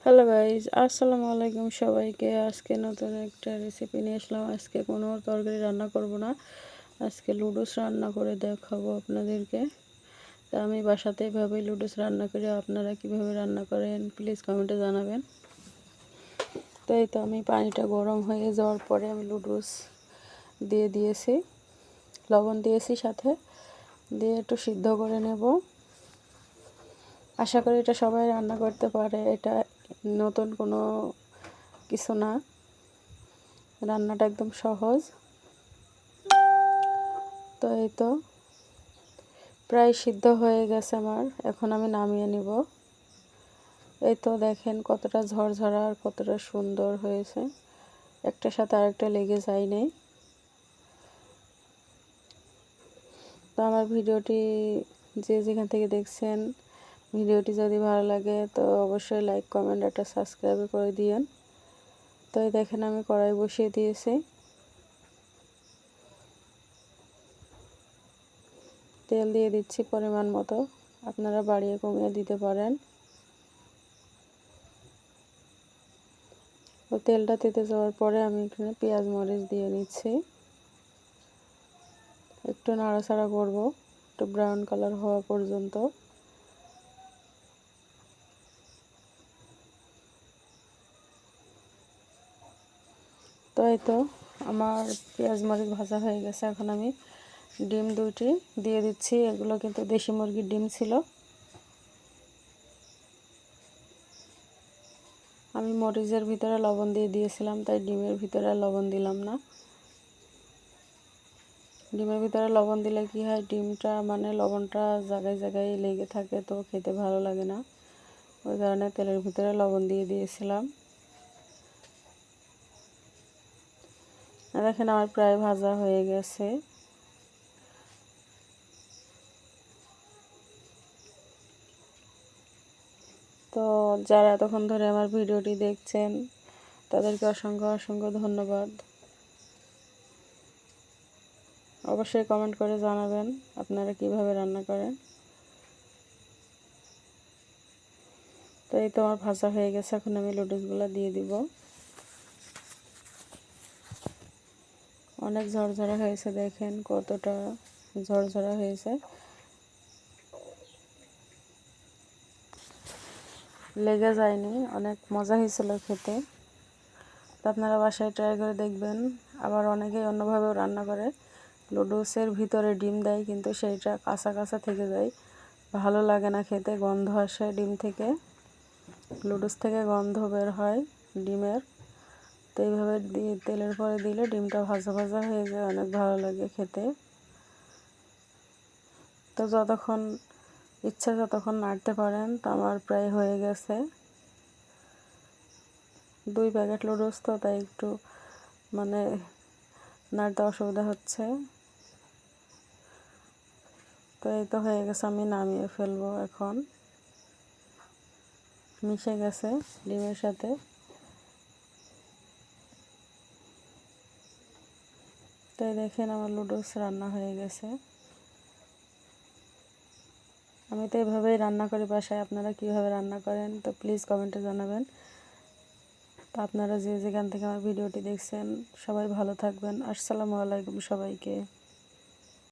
Hello guys, আসসালামু আলাইকুম সবাইকে। আজকে নতুন একটা রেসিপি নিয়ে আসলাম। আজকে কোনো তরকারি রান্না করব না, আজকে লুডোস রান্না করে দেখাবো আপনাদেরকে। তা আমি বাসাতে এভাবেই লুডোস রান্না করি, আপনারা কিভাবে রান্না করেন প্লিজ কমেন্টে জানাবেন। তো এই তো আমি পানিটা গরম হয়ে যাওয়ার পরে আমি লুডোস দিয়ে দিয়েছি, লবণ দিয়েছি সাথে, দিয়ে একটু সিদ্ধ করে নেব। আশা করি এটা সবাই রান্না করতে পারে, এটা নতুন কোনো কিছু না, রান্নাটা একদম সহজ। তো এই তো প্রায় সিদ্ধ হয়ে গেছে আমার, এখন আমি নামিয়ে নিব। এই তো দেখেন কতটা ঝরঝরা আর কতটা সুন্দর হয়েছে, একটার সাথে আরেকটা লেগে যায় নাই। তো আমার ভিডিওটি যে যেখান থেকে দেখছেন, ভিডিওটি যদি ভালো লাগে তো অবশ্যই লাইক কমেন্ট একটা সাবস্ক্রাইব করে দিয়েন। তো এই দেখেন আমি কড়াই বসিয়ে দিয়েছি, তেল দিয়ে দিচ্ছি পরিমাণ মতো, আপনারা বাড়িয়ে কমিয়ে দিতে পারেন। তো তেলটা তেতে যাওয়ার পরে আমি এখানে পেঁয়াজ মরিচ দিয়ে নিচ্ছি, একটু নাড়াচাড়া করব একটু ব্রাউন কালার হওয়া পর্যন্ত। তো এই তো আমার পেঁয়াজ মরিচ ভাজা হয়ে গেছে, এখন আমি ডিম দুইটি দিয়ে দিচ্ছি। এগুলো কিন্তু দেশি মুরগির ডিম ছিল, আমি মরিচের ভিতরে লবণ দিয়ে দিয়েছিলাম, তাই ডিমের ভিতরে লবণ দিলাম না। ডিমের ভিতরে লবণ দিলে কি হয়, ডিমটা মানে লবণটা জায়গায় জায়গায় লেগে থাকে, তো খেতে ভালো লাগে না, ওই কারণে তেলের ভিতরে লবণ দিয়ে দিয়েছিলাম। দেখেন আমার প্রায় ভাজা হয়ে গেছে। তো যারা এতক্ষণ ধরে আমার ভিডিওটি দেখছেন তাদেরকে অসংখ্য অসংখ্য ধন্যবাদ। অবশ্যই কমেন্ট করে জানাবেন আপনারা কিভাবে রান্না করেন। তো এই তো আমার ভাজা হয়ে গেছে, এখন আমি লুডুসগুলো দিয়ে দিব। অনেক ঝরঝরা হয়েছে, দেখেন কতটা ঝরঝরা হয়েছে, লেগে যায়নি, অনেক মজা হয়েছিল খেতে। তো আপনারা বাসায় ট্রাই করে দেখবেন। আবার অনেকেই অন্যভাবেও রান্না করে, লুডুসের ভিতরে ডিম দেয় কিন্তু সেইটা কাঁচা কাঁচা থেকে যায়, ভালো লাগে না খেতে, গন্ধ আসে ডিম থেকে, লুডুস থেকে গন্ধ বের হয় ডিমের। তো এইভাবে দিয়ে তেলের পরে দিলে ডিমটা ভাজা ভাজা হয়ে যায়, অনেক ভালো লাগে খেতে। তো যতক্ষণ ইচ্ছা ততক্ষণ নাড়তে পারেন। তো আমার প্রায় হয়ে গেছে, 2 প্যাকেট লুডুস, তো তাই একটু মানে নাড়তে অসুবিধা হচ্ছে। তো এই তো হয়ে গেছে, আমি নামিয়ে ফেলবো এখন, মিশে গেছে ডিমের সাথে। তো দেখেন আমার লুডুস রান্না হয়ে গেছে। আমি তো এভাবেই রান্না করি বাসায়, আপনারা কীভাবে রান্না করেন তো প্লিজ কমেন্টে জানাবেন। তো আপনারা যে যেখান থেকে আমার ভিডিওটি দেখছেন সবাই ভালো থাকবেন। আসসালামু আলাইকুম সবাইকে।